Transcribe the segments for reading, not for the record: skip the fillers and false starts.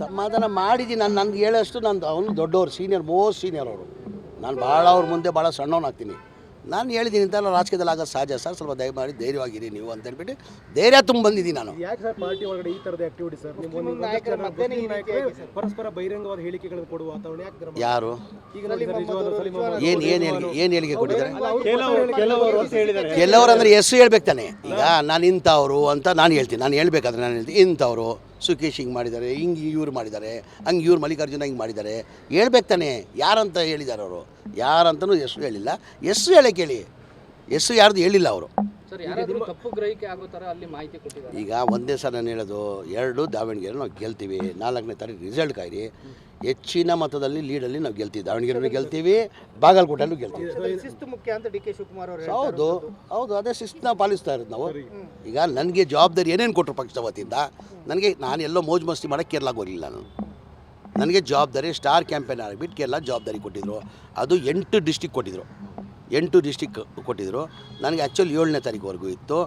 ಸಮಾಧಾನ ಮಾಡಿದ್ದೀನಿ. ನನಗೆ ಹೇಳೋಷ್ಟು ನಾನು ಅವನು ದೊಡ್ಡವರು, ಸೀನಿಯರ್, ಮೋಸ್ಟ್ ಸೀನಿಯರ್ ಅವರು. ನಾನು ಭಾಳ ಅವ್ರ ಮುಂದೆ ಭಾಳ ಸಣ್ಣವನಾಗ್ತೀನಿ. ನಾನು ಹೇಳಿದ್ದೀನಿ ಇಂತೆಲ್ಲ ರಾಜಕೀಯದಲ್ಲಿ ಆಗೋದು ಸಹಜ ಸರ್, ಸ್ವಲ್ಪ ದಯಮಾಡಿ ಧೈರ್ಯವಾಗಿರಿ ನೀವು ಅಂತ ಹೇಳ್ಬಿಟ್ಟು ಧೈರ್ಯ ತುಂಬ ಬಂದಿದ್ದೀನಿ ನಾನು. ಯಾಕೆ ಸರ್ ಪಾರ್ಟಿ ಒಳಗಡೆ ಈ ಥರದ ಆಕ್ಟಿವಿಟಿ ಸರ್? ನಿಮ್ಮ ಪರಸ್ಪರ ಬಹಿರಂಗವಾದ ಹೇಳಿಕೆಗಳನ್ನು ಕೊಡುವ ವಾತಾವರಣ ಯಾಕೆ? ಯಾರು ಏನು ಹೇಳಿಕೆ ಕೊಟ್ಟಿದ್ದಾರೆ? ಕೆಲವರು ಅಂದರೆ ಹೆಸರು ಹೇಳ್ಬೇಕು ತಾನೆ. ಈಗ ನಾನು ಇಂಥವ್ರು ಅಂತ ನಾನು ಹೇಳ್ತೀನಿ. ನಾನು ಹೇಳ್ಬೇಕಾದ್ರೆ ನಾನು ಹೇಳ್ತೀನಿ ಇಂಥವ್ರು ಸುಖೇಶ್ ಹಿಂಗೆ ಮಾಡಿದ್ದಾರೆ, ಹಿಂಗೆ ಇವ್ರು ಮಾಡಿದ್ದಾರೆ, ಹಂಗೆ ಇವ್ರು ಮಲ್ಲಿಕಾರ್ಜುನ ಹಿಂಗೆ ಮಾಡಿದ್ದಾರೆ ಹೇಳ್ಬೇಕು ತಾನೆ. ಯಾರಂತ ಹೇಳಿದ್ದಾರೆ ಅವರು? ಯಾರಂತನೂ ಹೆಸರು ಹೇಳಿಲ್ಲ. ಹೆಸರು ಹೇಳಕ್ಕೆ ಹೇಳಿ, ಹೆಸರು ಯಾರ್ದು ಹೇಳಿಲ್ಲ ಅವರು. ಈಗ ಒಂದೇ ಸಲ ನಾನು ಹೇಳೋದು, 2 ದಾವಣಗೆರೆ ನಾವು ಗೆಲ್ತೀವಿ. 4ನೇ ತಾರೀಕು ರಿಸಲ್ಟ್ ಕಾಯಿರಿ. ಹೆಚ್ಚಿನ ಮತದಲ್ಲಿ ಲೀಡಲ್ಲಿ ನಾವು ಗೆಲ್ತೀವಿ. ದಾವಣಗೆರೆಯಲ್ಲೂ ಗೆಲ್ತೀವಿ, ಬಾಗಲಕೋಟೆಲ್ಲೂ ಗೆಲ್ತೀವಿ. ಶಿಸ್ತು ಮುಖ್ಯ ಅಂತ ಡಿ.ಕೆ. ಶಿವಕುಮಾರ್ ಅವರು ಹೌದು ಹೌದು, ಅದೇ ಶಿಸ್ತನ್ನ ಪಾಲಿಸ್ತಾ ಇರೋದು ನಾವು. ಈಗ ನನಗೆ ಜವಾಬ್ದಾರಿ ಏನೇನು ಕೊಟ್ಟರು ಪಕ್ಷದ ವತಿಯಿಂದ, ನನಗೆ ನಾನು ಎಲ್ಲೋ ಮೋಜು ಮಸ್ತಿ ಮಾಡೋಕ್ಕೆ ಕೇರಳಕ್ಕೆ ಹೋಗಲಿಲ್ಲ. ನನಗೆ ಜವಾಬ್ದಾರಿ ಸ್ಟಾರ್ ಕ್ಯಾಂಪೇನ್ ಆಗಿಬಿಟ್ಟು ಕೇರಳ ಜವಾಬ್ದಾರಿ ಕೊಟ್ಟಿದ್ದರು. ಅದು 8 ಡಿಸ್ಟಿಕ್ ಕೊಟ್ಟಿದ್ದರು. 8 ಡಿಸ್ಟಿಕ್ ಕೊಟ್ಟಿದ್ದರು. ನನಗೆ ಆ್ಯಕ್ಚುಲಿ 7ನೇ ತಾರೀಕುವರೆಗೂ ಇತ್ತು.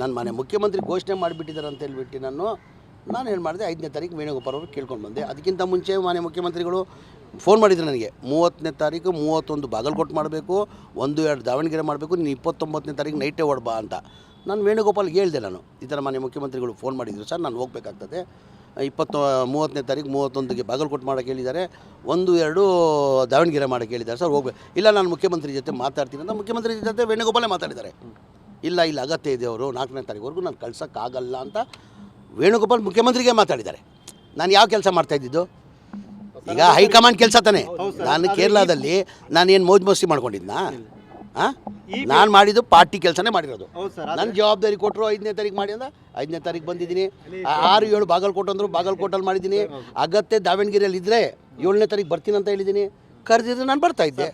ನನ್ನ ಮನೆ ಮುಖ್ಯಮಂತ್ರಿ ಘೋಷಣೆ ಮಾಡಿಬಿಟ್ಟಿದ್ದಾರೆ ಅಂತ ಹೇಳ್ಬಿಟ್ಟು ನಾನು ಏನು ಮಾಡಿದೆ, 5ನೇ ತಾರೀಕು ವೇಣುಗೋಪಾಲ್ ಅವರು ಕೇಳ್ಕೊಂಡು ಬಂದೆ. ಅದಕ್ಕಿಂತ ಮುಂಚೆ ಮಾನ್ಯ ಮುಖ್ಯಮಂತ್ರಿಗಳು ಫೋನ್ ಮಾಡಿದ್ರು ನನಗೆ, 30ನೇ ತಾರೀಕು 31 ಬಾಗಲಕೋಟೆ ಮಾಡಬೇಕು, 1-2 ದಾವಣಗೆರೆ ಮಾಡಬೇಕು, ನೀನು 29ನೇ ತಾರೀಕು ನೈಟೇ ಹೊಡ್ಬಾ ಅಂತ. ನಾನು ವೇಣುಗೋಪಾಲ್ಗೆ ಹೇಳಿದೆ, ನಾನು ಈ ಥರ ಮಾನ್ಯ ಮುಖ್ಯಮಂತ್ರಿಗಳು ಫೋನ್ ಮಾಡಿದ್ರು ಸರ್, ನಾನು ಹೋಗ್ಬೇಕಾಗ್ತದೆ, 30ನೇ ತಾರೀಕು 31ಗೆ ಬಾಗಲಕೋಟೆ ಮಾಡೋಕ್ಕೆ ಹೇಳಿದ್ದಾರೆ, 1-2 ದಾವಣಗೆರೆ ಮಾಡೋಕ್ಕೆ ಹೇಳಿದ್ದಾರೆ ಸರ್, ಹೋಗ್ಬೇಕು. ಇಲ್ಲ ನಾನು ಮುಖ್ಯಮಂತ್ರಿ ಜೊತೆ ಮಾತಾಡ್ತೀನಿ ಅಂತ ಮುಖ್ಯಮಂತ್ರಿ ಜೊತೆ ವೇಣುಗೋಪಾಲೇ ಮಾತಾಡಿದ್ದಾರೆ. ಇಲ್ಲ ಅಗತ್ಯ ಇದೆ ಅವರು 4ನೇ ತಾರೀಕುವರೆಗೂ ನಾನು ಕಳ್ಸೋಕ್ಕಾಗಲ್ಲ ಅಂತ ವೇಣುಗೋಪಾಲ್ ಮುಖ್ಯಮಂತ್ರಿಗೆ ಮಾತಾಡಿದ್ದಾರೆ. ನಾನು ಯಾವ ಕೆಲಸ ಮಾಡ್ತಾಯಿದ್ದಿದ್ದು? ಈಗ ಹೈಕಮಾಂಡ್ ಕೆಲಸ ತಾನೆ. ನಾನು ಕೇರಳದಲ್ಲಿ ನಾನೇನು ಮೋಜು ಮಸ್ತಿ ಮಾಡ್ಕೊಂಡಿದ್ನಾ? ನಾನು ಮಾಡಿದ್ದು ಪಾರ್ಟಿ ಕೆಲಸನೇ ಮಾಡಿರೋದು. ನನ್ನ ಜವಾಬ್ದಾರಿ ಕೊಟ್ಟರು 5ನೇ ತಾರೀಕು ಮಾಡಿ ಅಂದ 5ನೇ ತಾರೀಕು ಬಂದಿದ್ದೀನಿ. 6-7 ಬಾಗಲಕೋಟೆ ಅಂದರು, ಬಾಗಲಕೋಟಲ್ಲಿ ಮಾಡಿದ್ದೀನಿ. ಅಗತ್ಯ ದಾವಣಗೆರೆಯಲ್ಲಿ ಇದ್ದರೆ 7ನೇ ತಾರೀಕು ಬರ್ತೀನಿ ಅಂತ ಹೇಳಿದ್ದೀನಿ. ಕರೆದಿದ್ರೆ ನಾನು ಬರ್ತಾಯಿದ್ದೆ.